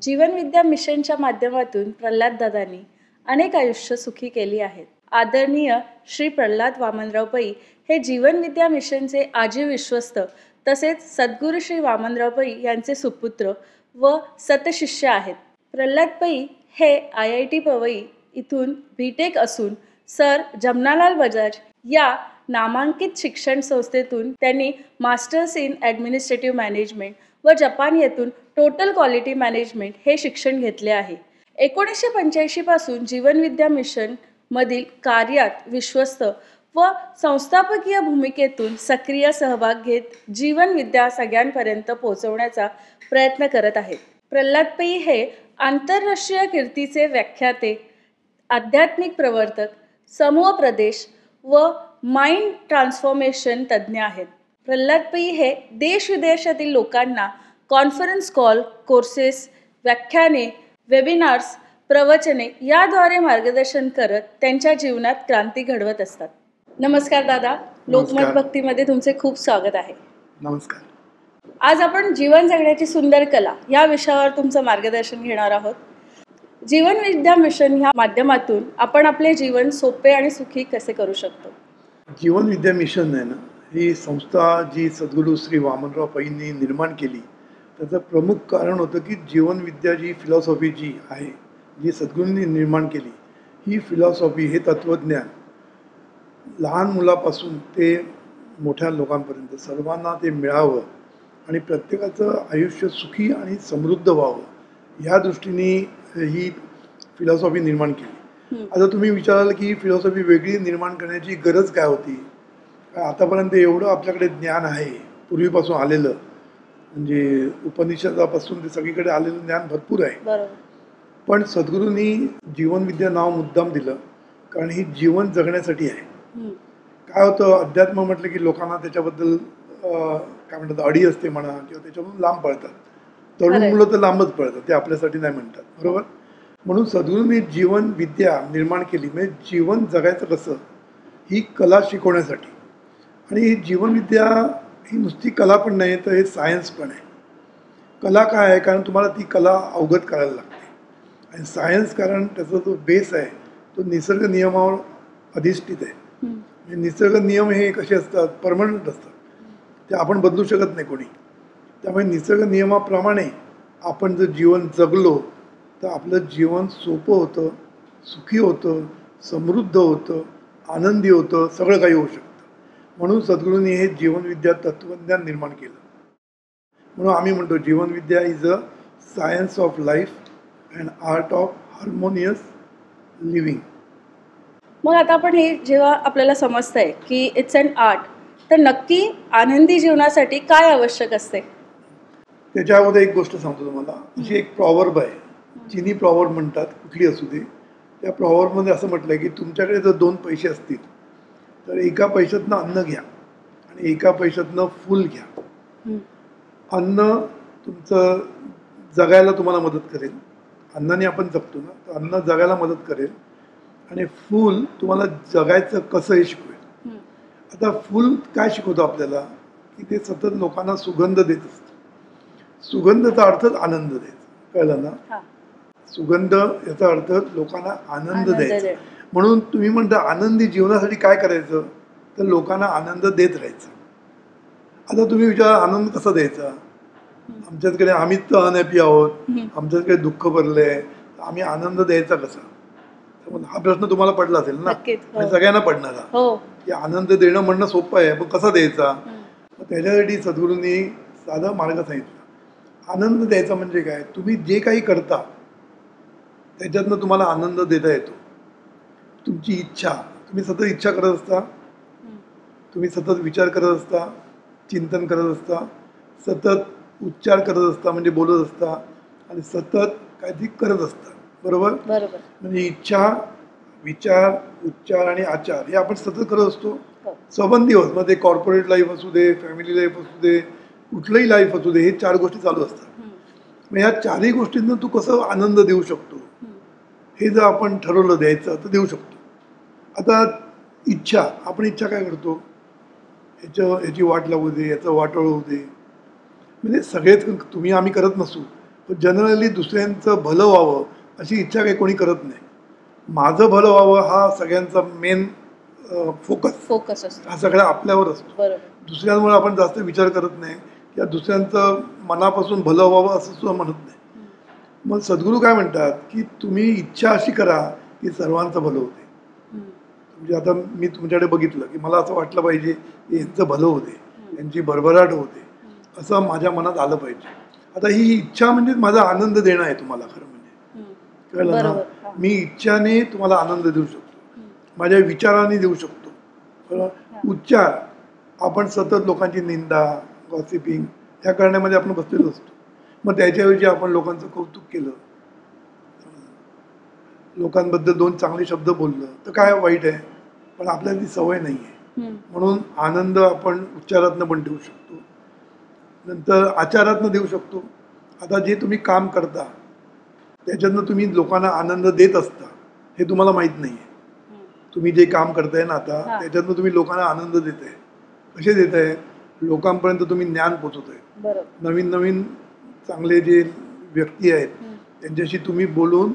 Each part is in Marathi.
जीवन विद्या मिशनच्या माध्यमातून प्रल्हाद दादांनी अनेक आयुष्य सुखी केली आहेत. आदरणीय श्री प्रल्हाद वामनराव पै हे जीवन विद्या मिशनचे आजीव विश्वस्त तसेच सद्गुरू श्री वामनराव पै यांचे सुपुत्र व सतशिष्य आहेत. प्रल्हाद पै हे IIT पवई इथून BTech असून सर जमनालाल बजाज या नामांकित शिक्षण संस्थेतून त्यांनी मास्टर्स इन ॲडमिनिस्ट्रेटिव्ह मॅनेजमेंट व जपान येथून टोटल क्वालिटी मॅनेजमेंट हे शिक्षण घेतले आहे. 1985 पासून जीवन विद्या मिशन मधील कार्यात विश्वस्त व संस्थापकीय भूमिकेतून सक्रिय सहभाग घेत जीवन विद्या सगळ्यांपर्यंत पोहोचवण्याचा प्रयत्न करत आहेत. प्रल्हाद पै हे आंतरराष्ट्रीय कीर्तीचे व्याख्याते, आध्यात्मिक प्रवर्तक, समूह प्रदेश व माइंड ट्रान्सफॉर्मेशन तज्ज्ञ आहेत. प्रल्हाद पै हे देश विदेशातील लोकांना कॉन्फरन्स कॉल, कोर्सेस, व्याख्याने, वेबिनार्स, प्रवचने याद्वारे मार्गदर्शन करत त्यांच्या जीवनात क्रांती घडवत असतात. नमस्कार दादा, लोकमत भक्तीमध्ये तुमचे खूप स्वागत आहे. नमस्कार. आज आपण जीवन जगण्याची सुंदर कला या विषयावर तुमचं मार्गदर्शन घेणार आहोत. जीवन विद्या मिशन ह्या माध्यमातून आपण आपले जीवन सोपे आणि सुखी कसे करू शकतो? जीवन विद्या मिशन आहे ना, ही संस्था जी सद्गुरू श्री वामनराव पैंनी निर्माण केली, त्याचं प्रमुख कारण होतं की जीवन विद्या जी फिलॉसॉफी जी आहे, जी सद्गुरूंनी निर्माण केली, ही फिलॉसॉफी, हे तत्त्वज्ञान लहान मुलापासून ते मोठ्या लोकांपर्यंत सर्वांना ते मिळावं आणि प्रत्येकाचं आयुष्य सुखी आणि समृद्ध व्हावं, ह्या दृष्टीने ही फिलॉसॉफी निर्माण केली. आता तुम्ही विचाराल की फिलॉसॉफी वेगळी निर्माण करण्याची गरज काय होती? आतापर्यंत एवढं आपल्याकडे ज्ञान आहे पूर्वीपासून आलेलं, म्हणजे उपनिषदापासून ते सगळीकडे आलेलं ज्ञान भरपूर आहे. पण सद्गुरूंनी जीवन विद्या नाव मुद्दाम दिलं कारण ही जीवन जगण्यासाठी आहे. काय होतं, अध्यात्म म्हटलं की लोकांना त्याच्याबद्दल काय म्हणतात, अडी असते म्हणा, किंवा त्याच्यामधून लांब पळतात. तरुण मुलं तर लांबच पळतात, ते आपल्यासाठी नाही म्हणतात, बरोबर. म्हणून सद्गुरूंनी जीवन विद्या निर्माण केली, म्हणजे जीवन जगायचं कसं ही कला शिकवण्यासाठी. आणि ही जीवन विद्या ही नुसती कला पण नाही, तर हे सायन्स पण आहे. कला काय आहे, कारण तुम्हाला ती कला अवगत करायला लागते. आणि सायन्स कारण त्याचा जो बेस आहे तो निसर्ग नियमावर अधिष्ठित आहे. म्हणजे निसर्ग नियम हे कसे असतात, परमनंट असतात, ते आपण बदलू शकत नाही कोणी. त्यामुळे निसर्ग नियमाप्रमाणे आपण जर जीवन जगलो तर आपलं जीवन सोपं होतं, सुखी होतं, समृद्ध होतं, आनंदी होतं, सगळं काही होऊ शकतं. म्हणून सद्गुरूंनी हे जीवनविद्या तत्त्वज्ञान निर्माण केलं. म्हणून आम्ही म्हणतो Jeevanvidya is a science of life and art of harmonious living. मग आता आपण हे जेव्हा आपल्याला समजतंय की इट्स अन आर्ट, तर नक्की आनंदी जीवनासाठी काय आवश्यक असते? त्याच्या अगोदर एक गोष्ट सांगतो तुम्हाला. अशी एक प्रॉवर्ब आहे, चिनी प्रॉवर्ब म्हणतात, कुठली असू दे. त्या प्रॉवर्बमध्ये असं म्हटलं आहे की तुमच्याकडे जर 2 पैसे असतील तर एका पैशातनं अन्न घ्या आणि एका पैशातनं फूल घ्या. अन्न तुमचं जगायला तुम्हाला मदत करेल, अन्नाने आपण जगतो ना, तर अन्न जगायला मदत करेल, आणि फूल तुम्हाला जगायचं कसं हे शिकवेल. आता फूल काय शिकवतो आपल्याला की ते सतत लोकांना सुगंध देत असतं. सुगंधाचा अर्थच आनंद द्यायचा, कळलं ना. सुगंध याचा अर्थ लोकांना आनंद द्यायचा. म्हणून तुम्ही म्हणता आनंदी जीवनासाठी काय करायचं, तर लोकांना आनंद देत राहायचं. आता तुम्ही विचार, आनंद कसा द्यायचा? आमच्याकडे आम्हीच तर अनहॅपी आहोत, आमच्याकडे दुःख भरलंय, आम्ही आनंद द्यायचा कसा? हा प्रश्न तुम्हाला पडला असेल ना, सगळ्यांना पडणारा, की आनंद देणं म्हणणं सोपं आहे, पण कसा द्यायचा? त्याच्यासाठी सद्गुरूंनी साधा मार्ग सांगितला. आनंद द्यायचा म्हणजे काय, तुम्ही जे काही करता त्याच्यातनं तुम्हाला आनंद देता येतो. तुमची इच्छा, तुम्ही सतत इच्छा करत असता, तुम्ही सतत विचार करत असता, चिंतन करत असता, सतत उच्चार करत असता, म्हणजे बोलत असता, आणि सतत काहीतरी करत असता, बरोबर. म्हणजे इच्छा, विचार, उच्चार आणि आचार हे आपण सतत करत असतो. संबंधी होत, मग ते कॉर्पोरेट लाईफ असू दे, फॅमिली लाईफ असू दे, कुठलंही लाईफ असू दे, हे 4 गोष्टी चालू असतात. मग ह्या 4ही गोष्टींना तू कसं आनंद देऊ शकतो, हे जर आपण ठरवलं द्यायचं तर देऊ शकतो. आता इच्छा, आपण इच्छा काय करतो, याची वाट लागू दे, याचं वाटोळ होऊ दे, म्हणजे सगळेच तुम्ही आम्ही करत नसू, जनरली दुसऱ्यांचं भलं व्हावं अशी इच्छा काही कोणी करत नाही. माझं भलं व्हावं हा सगळ्यांचा मेन फोकस असतो. हा सगळा आपल्यावर असतो. बरोबर. दुसऱ्यांवर आपण जास्त विचार करत नाही किंवा दुसऱ्यांचं मनापासून भलं व्हावं असं सुद्धा म्हणत नाही. मग सद्गुरू काय म्हणतात की तुम्ही इच्छा अशी करा की सर्वांचं भलं होते. म्हणजे आता मी तुमच्याकडे बघितलं की मला असं वाटलं पाहिजे की यांचं भलं होते, यांची भरभराट होते, असं माझ्या मनात आलं पाहिजे. आता ही इच्छा म्हणजे माझा आनंद देणं आहे तुम्हाला खरं म्हणजे. कळलं ना? मी इच्छाने तुम्हाला आनंद देऊ शकतो, माझ्या विचाराने देऊ शकतो. बरोबर. उच्चार आपण सतत लोकांची निंदा, गॉसिपिंग ह्या करण्यामध्ये आपण बसलेलो असतो. मग त्याच्याऐवजी आपण लोकांचं कौतुक केलं, लोकांबद्दल 2 चांगले शब्द बोललं तर काय वाईट आहे. पण आपल्याला ती सवय नाही आहे. म्हणून आनंद आपण उच्चारातनं पण देऊ शकतो, नंतर आचारातनं देऊ शकतो. आता जे तुम्ही काम करता त्याच्यातनं तुम्ही लोकांना आनंद देत असता हे तुम्हाला माहीत नाही आहे. तुम्ही जे काम करताय ना आता त्याच्यातनं तुम्ही लोकांना आनंद देताय. कसे देताय? लोकांपर्यंत तुम्ही ज्ञान पोचवताय. नवीन नवीन चांगले जे व्यक्ती आहेत त्यांच्याशी तुम्ही बोलून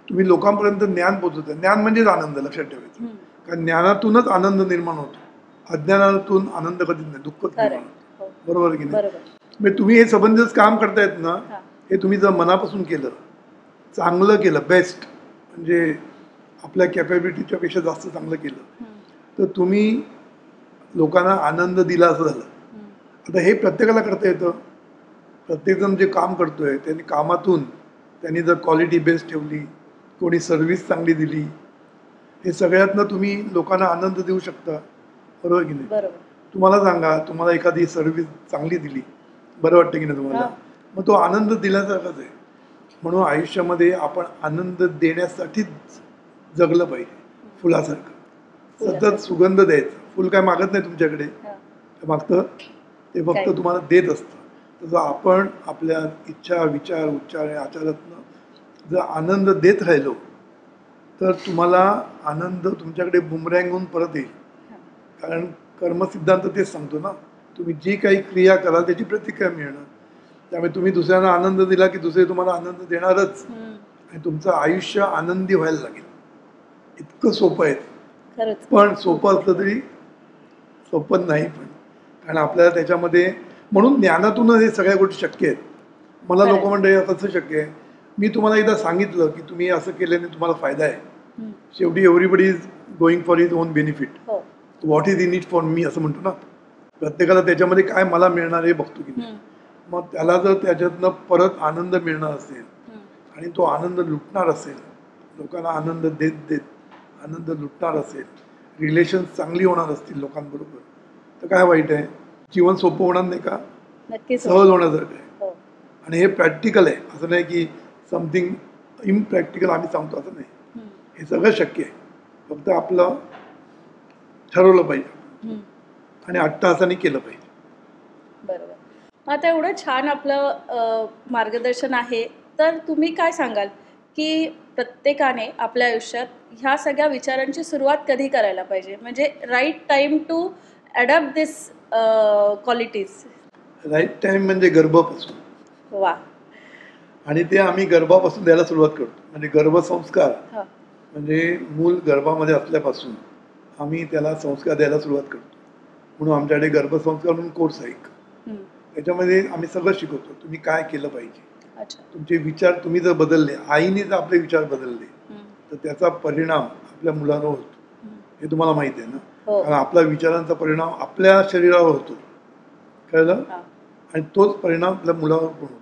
तुम्ही लोकांपर्यंत ज्ञान पोचवताय. ज्ञान म्हणजेच आनंद, लक्षात ठेवायचं. कारण ज्ञानातूनच आनंद निर्माण होतो, अज्ञानातून आनंद कधीच नाही, दुःखच निर्माण होतं. बरोबर की नाही? म्हणजे तुम्ही हे सबंधच काम करतायत ना, हे तुम्ही जर मनापासून केलं, चांगलं केलं, बेस्ट म्हणजे आपल्या कॅपॅबिलिटीच्या पेक्षा जास्त चांगलं केलं तर तुम्ही लोकांना आनंद दिला असं झालं. आता हे प्रत्येकाला करता येतं. प्रत्येकजण जे काम करतोय त्यांनी कामातून त्यांनी जर क्वालिटी बेस्ट ठेवली, कोणी सर्व्हिस चांगली दिली, हे सगळ्यातनं तुम्ही लोकांना आनंद देऊ शकता. बरोबर की नाही? तुम्हाला सांगा, तुम्हाला एखादी सर्व्हिस चांगली दिली, बरं वाटतं की नाही तुम्हाला? मग तो आनंद दिल्यासारखाच आहे. म्हणून आयुष्यामध्ये आपण आनंद देण्यासाठीच जगलं पाहिजे. फुलासारखं सतत सुगंध द्यायचा. फुल काय मागत नाही तुमच्याकडे, मागतं ते फक्त तुम्हाला देत असतं. तसं आपण आपल्या इच्छा, विचार, उच्चार आणि आचारातनं जर आनंद देत राहिलो तर तुम्हाला आनंद तुमच्याकडे बुमरँगहून परत येईल. कारण कर्मसिद्धांत तेच सांगतो ना, तुम्ही जी काही क्रिया कराल त्याची प्रतिक्रिया मिळणार. त्यामुळे तुम्ही दुसऱ्यांना आनंद दिला की दुसरे तुम्हाला आनंद देणारच आणि तुमचं आयुष्य आनंदी व्हायला लागेल. इतकं सोपं आहे. पण सोपं असलं तरी सोपं नाही. पण कारण आपल्याला त्याच्यामध्ये, म्हणून ज्ञानातूनच हे सगळ्या गोष्टी शक्य आहेत. मला लोक म्हणतात कसं शक्य आहे? मी तुम्हाला एकदा सांगितलं की तुम्ही असं केल्याने तुम्हाला फायदा आहे. शेवटी everybody is going for his on benefit. What is in it for me असं म्हणतो ना. प्रत्येकाला त्याच्यामध्ये काय मला मिळणार हे बघतो की नाही. मग त्याला जर त्याच्यातनं परत आनंद मिळणार असेल आणि तो आनंद लुटणार असेल, लोकांना आनंद देत देत आनंद लुटणार असेल, रिलेशन चांगली होणार असतील लोकांबरोबर, तर काय वाईट आहे? जीवन सोपं होणार नाही का? सहज होण्यासारखं आहे. आणि हे प्रॅक्टिकल आहे, असं नाही की समथिंग इम्प्रॅक्टिकल आम्ही सांगतो असं नाही. हे सगळं शक्य आहे. फक्त आपलं ठरवलं पाहिजे आणि अट्टहासाने केलं पाहिजे. बरोबर. आता एवढं छान आपलं मार्गदर्शन आहे, तर तुम्ही काय सांगाल की प्रत्येकाने आपल्या आयुष्यात ह्या सगळ्या विचारांची सुरुवात कधी करायला पाहिजे? म्हणजे right time to adopt this qualities. Right time म्हणजे गर्भापासून. वा. आणि ते आम्ही गर्भापासून द्यायला सुरुवात करतो. म्हणजे गर्भसंस्कार म्हणजे मूल गर्भामध्ये असल्यापासून आम्ही त्याला संस्कार द्यायला सुरुवात करतो. म्हणून आमच्याकडे गर्भसंस्कार म्हणून कोर्स आहे. त्याच्यामध्ये आम्ही सगळं शिकवतो. तुम्ही काय केलं पाहिजे, तुमचे विचार तुम्ही जर बदलले, आईने जर आपले विचार बदलले तर त्याचा परिणाम आपल्या मुलांवर होतो. हे तुम्हाला माहिती आहे ना. कारण आपल्या विचारांचा परिणाम आपल्या शरीरावर होतो, कळलं? आणि तोच परिणाम आपल्या मुलावर पण होतो.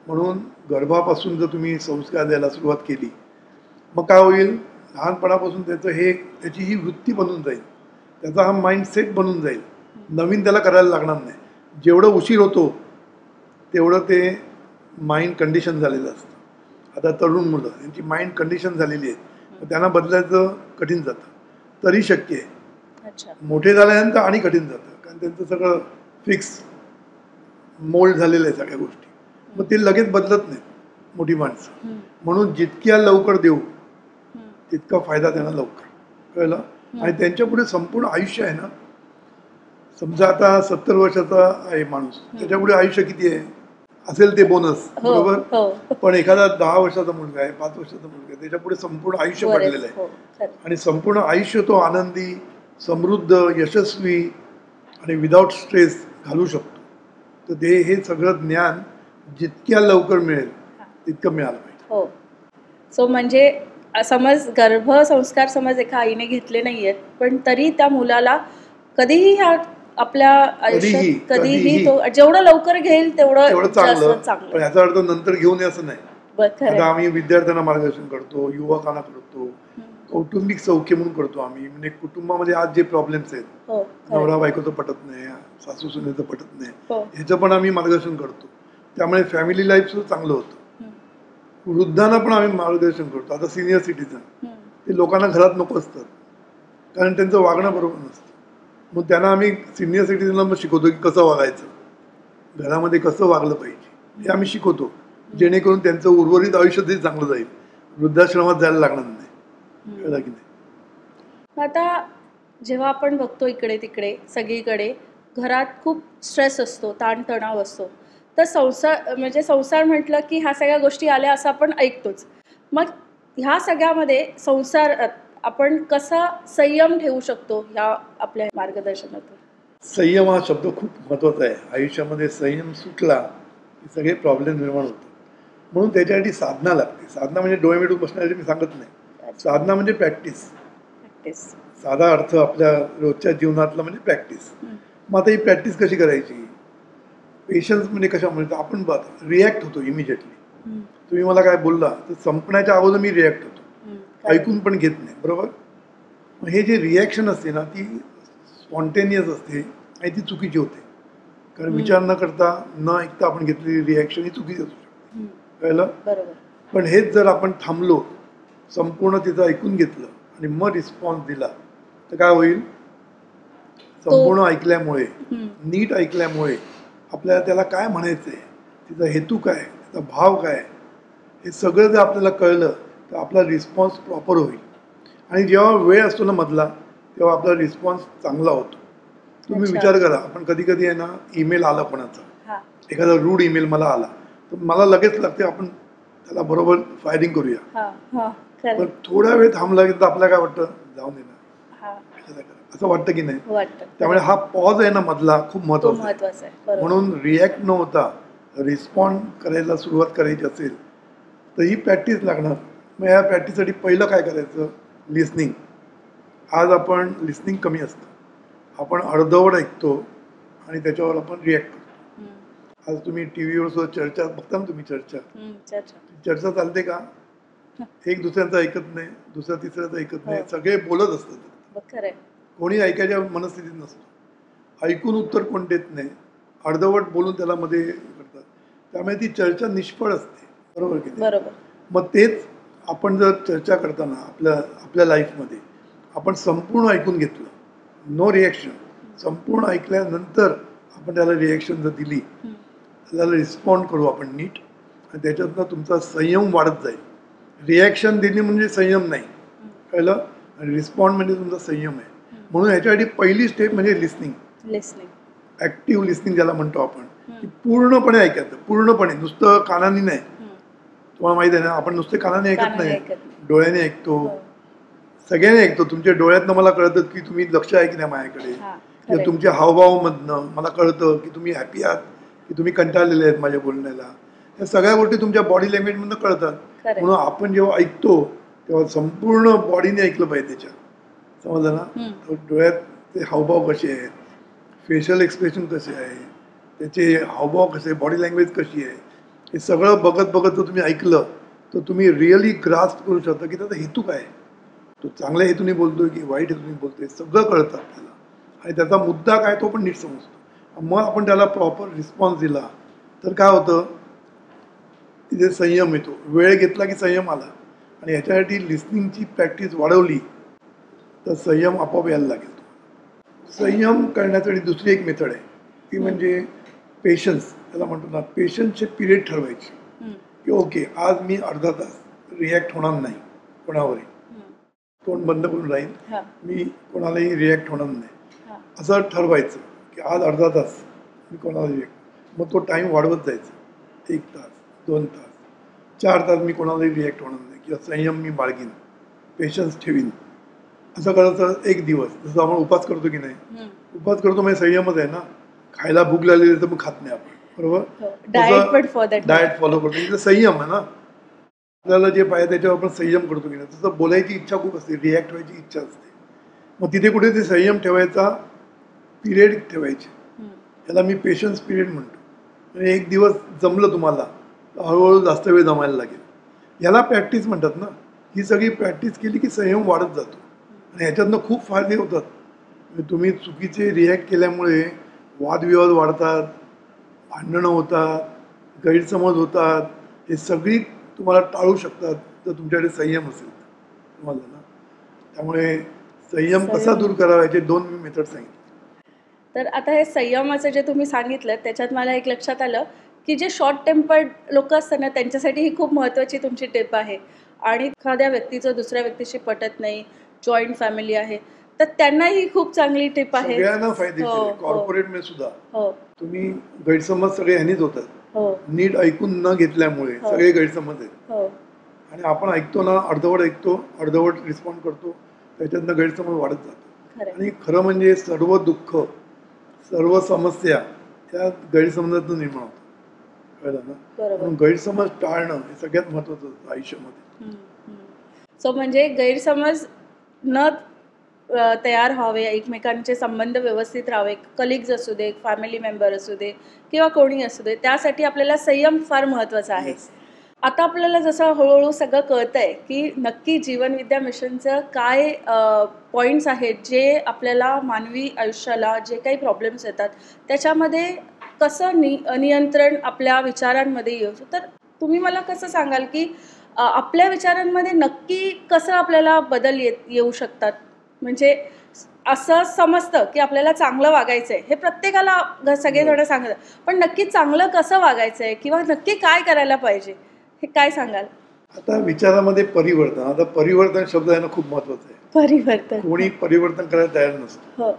म्हणून गर्भापासून जर तुम्ही संस्कार द्यायला सुरुवात केली, मग काय होईल? लहानपणापासून त्याची ही वृत्ती बनून जाईल, त्याचा हा माइंडसेट बनून जाईल. नवीन त्याला करायला लागणार नाही. जेवढं उशीर होतो तेवढं ते माइंड कंडिशन झालेलं असतं. आता तरुण मुलं यांची माइंड कंडिशन झालेली आहे, त्यांना बदलायचं कठीण जातं. तरी शक्य आहे. मोठे झाल्यानंतर आणि कठीण जातं, कारण त्यांचं सगळं फिक्स मोल्ड झालेलं आहे सगळ्या गोष्टी. मग ते लगेच बदलत नाहीत मोठी माणसं. म्हणून जितक्या लवकर देऊ तितका फायदा त्यांना लवकर, कळलं? आणि त्यांच्या पुढे संपूर्ण आयुष्य आहे ना. समजा आता 70 वर्षाचा आहे माणूस, त्याच्या पुढे आयुष्य किती आहे? असेल ते बोनस, हो बरोबर. हो पण एखादा 10 वर्षाचा मुलगा आहे, 5 वर्षाचा मुलगा आहे, त्याच्या पुढे संपूर्ण आयुष्य बरेच पडलेलं आहे हो खरं आणि संपूर्ण आयुष्य तो आनंदी, समृद्ध, यशस्वी आणि विदाउट स्ट्रेस घालू शकतो. तर ते हे सगळं ज्ञान जितक्या लवकर मिळेल तितकं मिळालं पाहिजे. हो. सो म्हणजे समज गर्भसंस्कार समज एका आईने घेतले नाहीयेत पण तरी त्या मुलाला कधीही ह्या आपल्या आयुष्यात कधीही तो जेवढं लवकर घेईल तेवढं तेवढं जास्त चांगलं. पण चांगलं. ह्याचा अर्थ नंतर घेऊन ये असं नाही. खरं आता आहे. आम्ही विद्यार्थ्यांना मार्गदर्शन करतो, युवकांना करतो, हम्म. कौटुंबिक सौख्य म्हणून करतो आम्ही. म्हणजे कुटुंबामध्ये आज जे प्रॉब्लेम्स आहेत, हो खरं नवरा आहे. बायकोचं पटत नाही, सासू सुनेचं पटत नाही, हो. ह्याचं पण आम्ही मार्गदर्शन करतो. त्यामुळे फॅमिली लाईफ सुद्धा चांगलं होतं. हम्म. वृद्धांना पण आम्ही मार्गदर्शन करतो. आता सिनियर सिटीजन हम्म. ते लोकांना घरात नको असतात कारण त्यांचं वागणं बरोबर नसतं. मग त्यांना आम्ही सिनियर सिटीजनला मग शिकवतो की कसं वागायचं, घरामध्ये कसं वागलं पाहिजे हे आम्ही शिकवतो, जेणेकरून त्यांचं उर्वरित आयुष्य ते चांगलं जाईल, वृद्धाश्रमात जायला लागणार नाही. कळलं की नाही. आता जेव्हा आपण बघतो इकडे तिकडे सगळीकडे घरात खूप स्ट्रेस असतो, ताणतणाव असतो, तर संसार म्हणजे संसार म्हटलं की ह्या सगळ्या गोष्टी आल्या असं आपण ऐकतोच. मग ह्या सगळ्यामध्ये संसारात आपण कसा संयम ठेवू शकतो ह्या आपल्या मार्गदर्शनातून? संयम हा शब्द खूप महत्त्वाचा आहे. आयुष्यामध्ये संयम सुटला की सगळे प्रॉब्लेम निर्माण होतात. म्हणून त्याच्यासाठी साधना लागते. साधना म्हणजे डोळे मिटून बसण्यासाठी मी सांगत नाही. साधना म्हणजे प्रॅक्टिस. साधा अर्थ आपल्या रोजच्या जीवनातला म्हणजे प्रॅक्टिस. मग आता ही प्रॅक्टिस कशी करायची? पेशन्स म्हणजे कशामुळे आपण रिॲक्ट होतो इमिजिएटली. तुम्ही मला काय बोलला तर संपण्याच्या अगोदर मी रिॲक्ट होतो, ऐकून पण घेत नाही, बरोबर. मग हे जे रिॲक्शन असते ना ती स्पॉन्टेनियस असते आणि ती चुकीची होते. कारण विचार न करता न ऐकता आपण घेतलेली रिॲक्शन ही चुकीची असू शकते. कळलं. पण हेच जर आपण थांबलो, संपूर्ण तिचं ऐकून घेतलं आणि मग रिस्पॉन्स दिला तर काय होईल? संपूर्ण ऐकल्यामुळे, नीट ऐकल्यामुळे आपल्याला त्याला काय म्हणायचं आहे, तिचा हेतू काय, तिचा भाव काय, हे सगळं जर आपल्याला कळलं तर आपला रिस्पॉन्स प्रॉपर होईल. आणि जेव्हा वेळ असतो ना मधला तेव्हा आपला रिस्पॉन्स चांगला होतो. तुम्ही विचार करा, आपण कधी कधी आहे ना ईमेल आला कोणाचा, एखादा रूड ईमेल मला आला तर मला लगेच लागते आपण त्याला बरोबर फायरिंग करूया. पण थोडा वेळ थांबला की आपल्याला काय वाटतं, जाऊन दे ना, असं वाटतं की नाही. त्यामुळे हा पॉज आहे ना मधला खूप महत्वाचा आहे. म्हणून रिॲक्ट न होता रिस्पॉन्ड करायला सुरुवात करायची असेल तर ही प्रॅक्टिस लागणार. मग या प्रॅक्टिससाठी पहिलं काय करायचं? लिसनिंग. आज आपण लिसनिंग कमी असतं, आपण अर्धवट ऐकतो आणि त्याच्यावर आपण रिॲक्ट करतो. आज तुम्ही टी व्हीवर सुद्धा चर्चा बघता ना, तुम्ही चर्चा चालते का? एक दुसऱ्यांचं ऐकत नाही, दुसऱ्या तिसऱ्याचं ऐकत नाही, सगळे बोलत असतात. कोणी ऐकायच्या मनस्थितीत नसतो, ऐकून उत्तर कोण देत नाही, अर्धवट बोलून त्याला मध्ये करतात. त्यामुळे ती चर्चा निष्फळ असते, बरोबर की नाही. मग तेच आपण जर चर्चा करताना आपल्या लाईफमध्ये आपण संपूर्ण ऐकून घेतलं, नो रिॲक्शन, संपूर्ण ऐकल्यानंतर आपण त्याला रिॲक्शन जर दिली, त्याला रिस्पॉन्ड करू आपण नीट, आणि त्याच्यातनं तुमचा संयम वाढत जाईल. रिॲक्शन देणे म्हणजे संयम नाही, कळलं. आणि रिस्पॉन्ड म्हणजे तुमचा संयम आहे. म्हणून ह्याच्यासाठी पहिली स्टेप म्हणजे लिसनिंग. ॲक्टिव्ह लिसनिंग ज्याला म्हणतो आपण, की पूर्णपणे ऐकायचं, पूर्णपणे, नुसतं कानाने नाही. तुम्हाला माहिती आहे ना, आपण नुसते कानाने ऐकत नाही, डोळ्याने ऐकतो, सगळ्याने ऐकतो. तुमच्या डोळ्यातनं मला कळतं की तुम्ही लक्ष आहे की नाही माझ्याकडे, किंवा तुमच्या हावभावामधनं मला कळतं की तुम्ही हॅपी आहात की तुम्ही कंटाळलेले आहेत माझ्या बोलण्याला. या सगळ्या गोष्टी तुमच्या बॉडी लँग्वेजमधनं कळतात. म्हणून आपण जेव्हा ऐकतो तेव्हा संपूर्ण बॉडीने ऐकलं पाहिजे त्याच्या, समजलं ना. डोळ्यात ते हावभाव कसे आहेत, फेशियल एक्सप्रेशन कसे आहे, त्याचे हावभाव कसे, बॉडी लँग्वेज कशी आहे, हे सगळं बघत बघत जर तुम्ही ऐकलं तर तुम्ही रिअली ग्रास्प करू शकता की त्याचा हेतू काय आहे, तो चांगल्या हेतूने बोलतोय की वाईट हेतूने बोलतोय, सगळं कळतं आपल्याला. आणि त्याचा मुद्दा काय तो पण नीट समजतो. मग आपण त्याला प्रॉपर रिस्पॉन्स दिला तर काय होतं, तिथे संयम येतो. वेळ घेतला की संयम आला. आणि ह्याच्यासाठी लिसनिंगची प्रॅक्टिस वाढवली तर संयम आपोआप यायला लागेल. संयम करण्यासाठी दुसरी एक मेथड आहे, ती म्हणजे पेशन्स. त्याला म्हणतो ना, पेशन्सचे पिरियड ठरवायचे की ओके, आज मी अर्धा तास रिॲक्ट होणार नाही कोणावरही, तोंड बंद करून राहील, मी कोणालाही रिॲक्ट होणार नाही, असं ठरवायचं की आज अर्धा तास मी कोणाला रिॲक्ट. मग तो टाईम वाढवत जायचा. 1 तास 2 तास 4 तास मी कोणालाही रिॲक्ट होणार नाही किंवा संयम मी बाळगीन, पेशन्स ठेवीन. असं करायचं 1 दिवस. जसं आपण उपास करतो की नाही, उपास करतो म्हणजे संयमच आहे ना. खायला भूक लागलेली तर मग खात नाही आपण, बरोबर. डाएट फॉलो करतो तिथं संयम आहे ना. आपल्याला जे पाहिजे त्याच्यावर आपण संयम करतो की नाही. तसं बोलायची इच्छा खूप असते, रिॲक्ट व्हायची इच्छा असते. मग तिथे कुठे ते संयम ठेवायचा पिरियड ठेवायचे. याला मी पेशन्स पिरियड म्हणतो. म्हणजे 1 दिवस जमलं तुम्हाला तर हळूहळू जास्त वेळ जमायला लागेल. याला प्रॅक्टिस म्हणतात ना. ही सगळी प्रॅक्टिस केली की संयम वाढत जातो आणि ह्याच्यातनं खूप फायदे होतात. म्हणजे तुम्ही चुकीचे रिॲक्ट केल्यामुळे वादविवाद वाढतात, भांडणं होतात, गैरसमज होतात. हे सगळी तुम्हाला टाळू शकतात जर तुमच्याकडे संयम असेल तुम्हाला ना. त्यामुळे संयम कसा दूर करावा याचे 2 मी मेथड सांगितले. तर आता हे संयमाचं जे तुम्ही सांगितलं त्याच्यात मला एक लक्षात आलं की जे शॉर्ट टेम्पर्ड लोक असतात ना त्यांच्यासाठी ही खूप महत्त्वाची तुमची टिप आहे. आणि एखाद्या व्यक्तीचं दुसऱ्या व्यक्तीशी पटत नाही, जॉईंट फॅमिली आहे, तर त्यांनाही खूप चांगली टिप आहे. सगळ्यांना फायदेशीर आहे. कॉर्पोरेट मध्ये सुद्धा हो तुम्ही गैरसमज सगळे ह्यानीच होतात. हो नीट ऐकून न घेतल्यामुळे सगळे गैरसमज आहेत. हो आणि आपण ऐकतो ना, अर्धवट ऐकतो, अर्धवट रिस्पॉन्ड करतो, त्याच्यातनं गैरसमज वाढत जातो. खरं आणि खरं म्हणजे सर्व दुःख, सर्व समस्या त्या गैरसमजातून निर्माण होतात. कळलं ना. बरोबर. म्हणून गैरसमज टाळणं हे सगळ्यात महत्त्वाचं असतं आयुष्यामध्ये. सो म्हणजे गैरसमज न तयार व्हावे, एकमेकांचे संबंध व्यवस्थित राहावे, कलिग्स असू दे, फॅमिली मेंबर असू दे किंवा कोणी असू दे, त्यासाठी आपल्याला संयम फार महत्त्वाचा आहे. आता आपल्याला जसं हळूहळू सगळं कळतंय की नक्की जीवनविद्या मिशनचं काय पॉईंट्स आहेत जे आपल्याला मानवी आयुष्याला जे काही प्रॉब्लेम्स येतात त्याच्यामध्ये कसं नियंत्रण आपल्या विचारांमध्ये येऊ. तर तुम्ही मला कसं सांगाल की आपल्या विचारांमध्ये नक्की कसं आपल्याला बदल येऊ शकतात. म्हणजे असं समजतं की आपल्याला चांगलं वागायचं आहे, हे प्रत्येकाला सगळेजण सांगतात, पण नक्की चांगलं कसं वागायचं आहे किंवा नक्की काय करायला पाहिजे हे काय सांगाल. आता विचारामध्ये परिवर्तन. आता परिवर्तन शब्द आहे ना खूप महत्वाचा आहे. परिवर्तन कोणी परिवर्तन करायला तयार नसतो.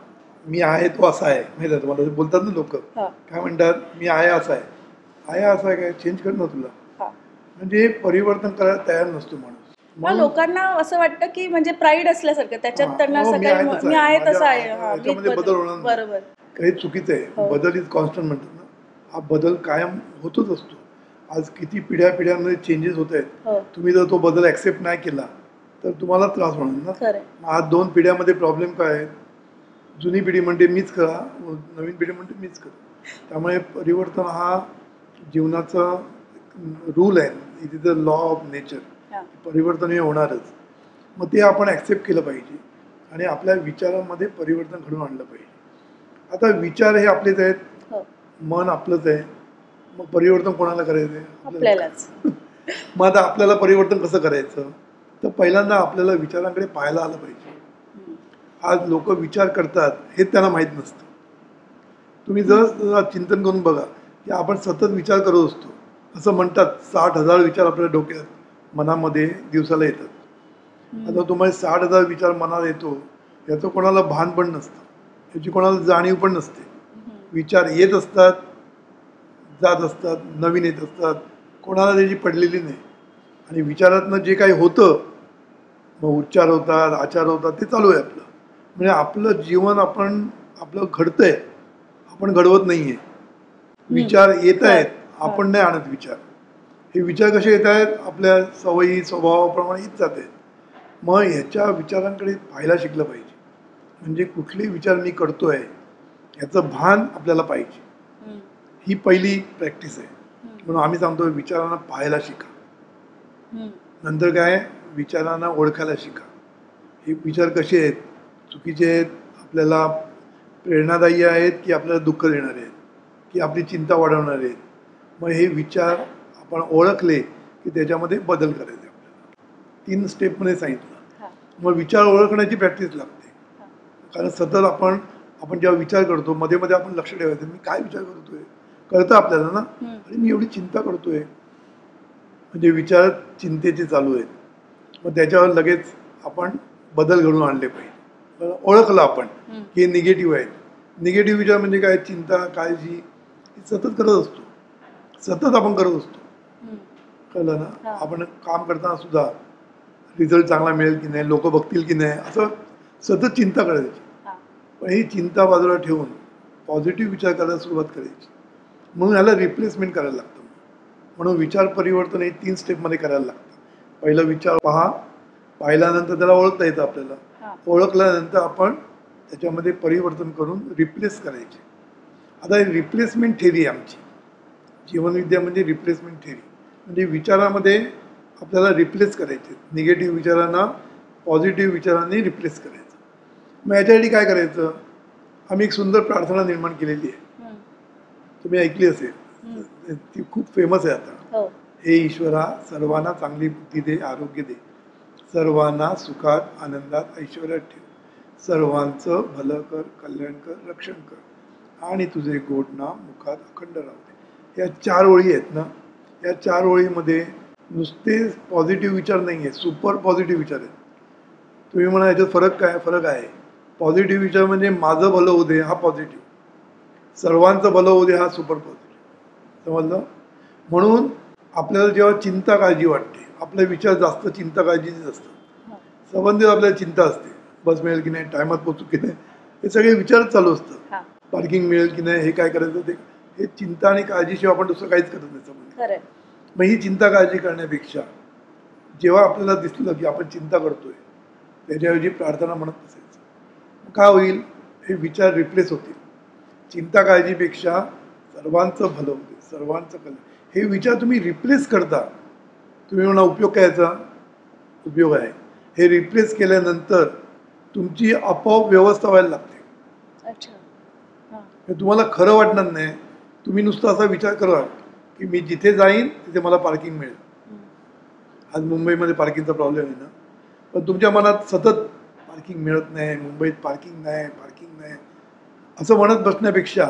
मी आहे तो असा आहे, माहिती आहे तुम्हाला. बोलतात ना लोक, काय म्हणतात, मी आहे असा आहे. आहे असा आहे काय, चेंज कर ना तुला. म्हणजे परिवर्तन करायला तयार नसतो माणूस. लोकांना असं वाटतं की म्हणजे प्राईड असल्यासारखं त्याच्यात त्यांना सगळं मी आहे तसं आहे, बदल होणार. बरोबर. काही चुकीचं आहे. बदल इज कॉन्स्टंट म्हणतात ना. हा बदल कायम होतच असतो. आज किती पिढ्यामध्ये चेंजेस होत आहेत. तुम्ही जर तो बदल ऍक्सेप्ट नाही केला तर तुम्हाला त्रास होणार ना. आज 2 पिढ्यामध्ये प्रॉब्लेम काय आहे. जुनी पिढी म्हणते मीच करा, नवीन पिढी म्हणते मीच करा. त्यामुळे परिवर्तन हा जीवनाचा रूल आहे. It is a law of nature. परिवर्तन हे होणारच. मग ते आपण ऍक्सेप्ट केलं पाहिजे आणि आपल्या विचारांमध्ये परिवर्तन घडवून आणलं पाहिजे. आता विचार हे आपलेच आहेत, मन आपलंच आहे. मग परिवर्तन कोणाला करायचं आहे, आपल्यालाच. मग आता आपल्याला परिवर्तन कसं करायचं, तर पहिल्यांदा आपल्याला विचारांकडे पाहायला आलं पाहिजे. आज लोक विचार करतात हे त्यांना माहीत नसतं. तुम्ही जर चिंतन करून बघा की आपण सतत विचार करत असतो. असं म्हणतात 60,000 विचार आपल्या डोक्यात मनामध्ये दिवसाला येतात. आता तुम्हाला 60,000 विचार मनाला येतो याचं कोणाला भान पण नसतं, याची कोणाला जाणीव पण नसते. विचार येत असतात, जात असतात, नवीन येत असतात, कोणाला त्याची पडलेली नाही. आणि विचारातनं जे काही होतं, मग उच्चार होतात, आचार होतात, ते चालू आहे आपलं. म्हणजे आपलं जीवन आपलं घडतंय, आपण घडवत नाही आहे. विचार येत आहेत, आपण नाही आणत विचार. हे विचार कसे येत आहेत, आपल्या सवयी स्वभावाप्रमाणे येत जात आहेत. मग ह्याच्या विचारांकडे पाहायला शिकलं पाहिजे. म्हणजे कुठले विचार मी करतोय याचं भान आपल्याला पाहिजे. ही पहिली प्रॅक्टिस आहे. म्हणून आम्ही सांगतो विचारांना पाहायला शिका. नंतर काय, विचारांना ओळखायला शिका. हे विचार कसे आहेत, चुकीचे आहेत, आपल्याला प्रेरणादायी आहेत की आपल्याला दुःख देणारे आहेत की आपली चिंता वाढवणारे आहेत. मग हे विचार आपण ओळखले की त्याच्यामध्ये बदल करायचे आपल्याला. 3 स्टेपमध्ये सांगितलं. मग विचार ओळखण्याची प्रॅक्टिस लागते. कारण सतत आपण जेव्हा विचार करतो मध्ये मध्ये आपण लक्ष ठेवायचं, मी काय विचार करतोय, कळतं आपल्याला ना. आणि मी एवढी चिंता करतोय, म्हणजे विचार चिंतेचे चालू आहेत. मग त्याच्यावर लगेच आपण बदल घडवून आणले पाहिजे. ओळखलं आपण की हे निगेटिव्ह आहेत. निगेटिव्ह विचार म्हणजे काय, चिंता, काळजी सतत करत असतो. सतत आपण करत असतो. हम्म. कळलं ना? हा. आपण काम करताना सुद्धा रिझल्ट चांगला मिळेल की नाही, लोक बघतील की नाही, असं सतत चिंता करायची. हा. पण ही चिंता बाजूला ठेवून पॉझिटिव्ह विचार करायला सुरुवात करायची. म्हणून ह्याला रिप्लेसमेंट करायला लागतं. म्हणून विचार परिवर्तन हे 3 स्टेपमध्ये करायला लागतं. पहिलं विचार पहा, पाहिल्यानंतर त्याला ओळखता येतं आपल्याला. हा. ओळखल्यानंतर आपण त्याच्यामध्ये परिवर्तन करून रिप्लेस करायचे. आता ही रिप्लेसमेंट थेरी आहे आमची. जीवनविद्या म्हणजे रिप्लेसमेंट थेरी. म्हणजे विचारामध्ये आपल्याला रिप्लेस करायचे. निगेटिव्ह विचारांना पॉझिटिव्ह विचारांनी रिप्लेस करायचं. मग याच्यासाठी काय करायचं? आम्ही एक सुंदर प्रार्थना निर्माण केलेली आहे. हम्म. तुम्ही ऐकली असेल. हम्म. ती खूप फेमस आहे आता. हो. हे ईश्वरा, सर्वांना चांगली बुद्धी दे, आरोग्य दे, सर्वांना सुखात, आनंदात, ऐश्वर्यात ठेव, सर्वांचं भलं कर, कल्याण कर, रक्षण कर, आणि तुझे गोड नाम मुखात अखंड राहू दे. या 4 ओळी आहेत ना. या 4 ओळीमध्ये नुसते पॉझिटिव्ह विचार नाही आहे, सुपर पॉझिटिव्ह विचार आहेत. तुम्ही म्हणा याच्यात फरक काय? फरक आहे. पॉझिटिव्ह विचार म्हणजे माझं भलं होऊ दे हा पॉझिटिव्ह, सर्वांचं भलं होऊ दे हा सुपर पॉझिटिव्ह. समजलं? म्हणून आपल्याला जेव्हा चिंता काळजी वाटते, आपले विचार जास्त चिंता काळजीच असतात. हा. संबंधित आपल्याला चिंता असते, बस मिळेल की नाही, टायमात पोचू की नाही, हे सगळे विचारच चालू असतं. हा. पार्किंग मिळेल की नाही, हे काय करायचं ते, हे चिंता आणि काळजीशिवाय आपण दुसरं काहीच करत नाही. संबंधित खरंय. मग ही चिंता काळजी करण्यापेक्षा जेव्हा आपल्याला दिसलं की आपण चिंता करतोय, त्याच्याऐवजी प्रार्थना म्हणत असायचं. काय होईल? हे विचार रिप्लेस होतील. चिंता काळजीपेक्षा सर्वांचं भलं होते, सर्वांचं कल्याण, हे विचार तुम्ही रिप्लेस करता. तुम्ही म्हणा उपयोग काय याचा? उपयोग आहे. हे रिप्लेस केल्यानंतर तुमची आपोआप व्यवस्था व्हायला लागते. अच्छा. हा. हे तुम्हाला खरं वाटणार नाही. तुम्ही नुसतं असा विचार करा की मी जिथे जाईन तिथे मला पार्किंग मिळेल. हम्म. आज मुंबईमध्ये पार्किंगचा प्रॉब्लेम आहे ना, पण तुमच्या मनात सतत पार्किंग मिळत नाही, मुंबईत पार्किंग नाही, पार्किंग नाही, असं म्हणत बसण्यापेक्षा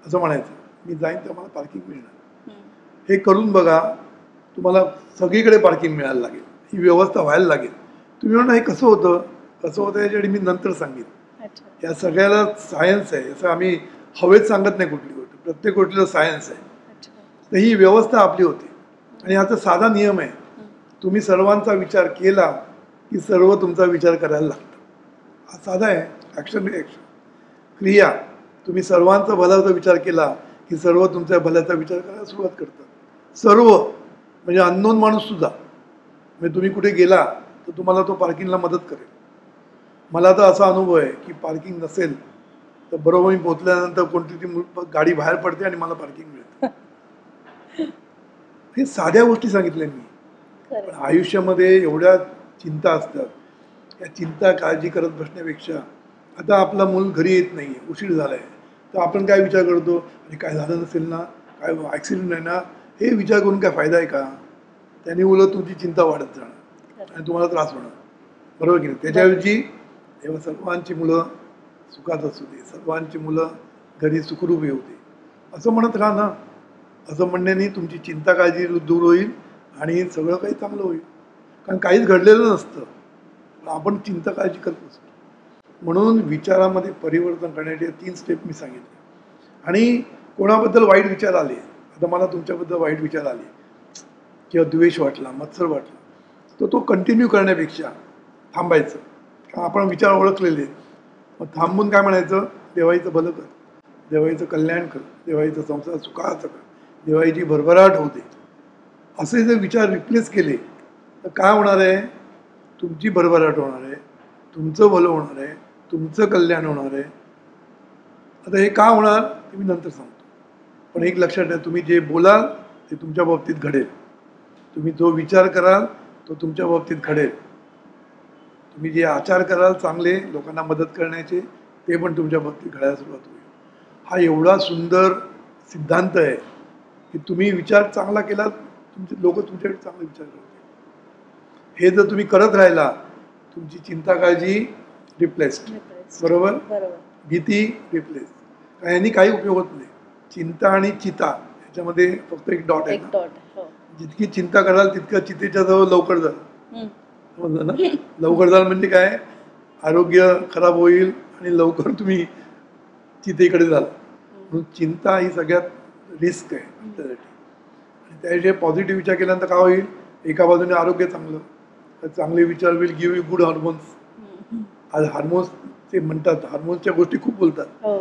असं म्हणायचं मी जाईन तर मला पार्किंग मिळणार. हम्म. हे करून बघा, तुम्हाला सगळीकडे पार्किंग मिळायला लागेल, ही व्यवस्था व्हायला लागेल. तुम्ही म्हणा हे कसं होतं? कसं होतं याच्यासाठी मी नंतर सांगेन. अच्छा. या सगळ्याला सायन्स आहे. असं आम्ही हवेत सांगत नाही कुठली गोष्ट, प्रत्येक गोष्टीला सायन्स आहे. अच्छा. तर ही व्यवस्था आपली होते. आणि याचा साधा नियम आहे, तुम्ही सर्वांचा विचार केला की सर्व तुमचा विचार करायला लागतं. हा साधा आहे. ॲक्शन रिॲक्शन क्रिया. तुम्ही सर्वांचा भल्याचा विचार केला की सर्व तुमच्या भल्याचा विचार करायला सुरुवात करतात. सर्व म्हणजे अननोन माणूस सुद्धा. म्हणजे तुम्ही कुठे गेला तर तुम्हाला तो पार्किंगला मदत करेल. मला तर असा अनुभव आहे की पार्किंग नसेल तर बरोबर मी पोचल्यानंतर कोणती ती गाडी बाहेर पडते आणि मला पार्किंग मिळते. हे साध्या गोष्टी सांगितल्या मी. पण आयुष्यामध्ये एवढ्या चिंता असतात. या चिंता काळजी करत बसण्यापेक्षा आता आपला मूल घरी येत नाही आहे, उशीर झाला आहे, तर आपण काय विचार करतो, अरे काय झालं नसेल ना, काय ॲक्सिडेंट आहे ना, हे विचार करून काय फायदा आहे का? त्याने उलट तुमची चिंता वाढत जाणार आणि तुम्हाला त्रास होणार. बरोबर की नाही? त्याच्याऐवजी तेव्हा सर्वांची मुलं सुखात असू दे, सर्वांची मुलं घरी सुखरूप येऊ दे, असं म्हणत राहा ना. असं म्हणण्याने तुमची चिंता काळजी दूर होईल आणि सगळं काही चांगलं होईल. कारण काहीच घडलेलं नसतं, पण आपण चिंता काळजी करत असतो. म्हणून विचारामध्ये परिवर्तन करण्याचे 3 स्टेप मी सांगितले. आणि कोणाबद्दल वाईट विचार आले, आता मला तुमच्याबद्दल वाईट विचार आले किंवा द्वेष वाटला, मत्सर वाटला, तर तो कंटिन्यू करण्यापेक्षा थांबायचं. कारण आपण विचार ओळखलेले. मग थांबून काय म्हणायचं? देवाईचं भलं कर, देवाईचं कल्याण कर, देवाईचं संसार सुखाचं कर, देवाईची भरभराट होऊ दे, असे जर विचार रिप्लेस केले तर काय होणार आहे? तुमची भरभराट होणार आहे, तुमचं भलं होणार आहे, तुमचं कल्याण होणार आहे. आता हे का होणार ते मी नंतर सांगतो. पण एक लक्षात ठेवा, तुम्ही जे बोलाल ते तुमच्या बाबतीत घडेल. तुम्ही जो विचार कराल तो तुमच्या बाबतीत घडेल. तुम्ही जे आचार कराल चांगले लोकांना मदत करण्याचे, ते पण तुमच्या बाबतीत घडायला सुरुवात होईल. हा एवढा सुंदर सिद्धांत आहे की तुम्ही विचार चांगला केला, तुमचे लोक तुमच्याकडे चांगले विचार करतील. हे जर तुम्ही करत राहिला, तुमची चिंता काळजी रिप्लेस्ड. बरोबर? भीती रिप्लेस. ह्यांनी काही उपयोग होत नाही. चिंता आणि चिता याच्यामध्ये फक्त एक डॉट आहे ना. जितकी चिंता कराल तितकं चितेच्या जवळ लवकर जाल. समजलं ना? लवकर जाल म्हणजे काय? आरोग्य खराब होईल आणि लवकर तुम्ही चितेकडे जाल. म्हणून चिंता ही सगळ्यात रिस्क आहे त्यासाठी. त्याविषयी पॉझिटिव्ह विचार केल्यानंतर काय होईल, एका बाजूने आरोग्य चांगलं, तर चांगले विचार will give you good hormones. आज हार्मोन्स ते म्हणतात, हार्मोन्सच्या गोष्टी खूप बोलतात. हो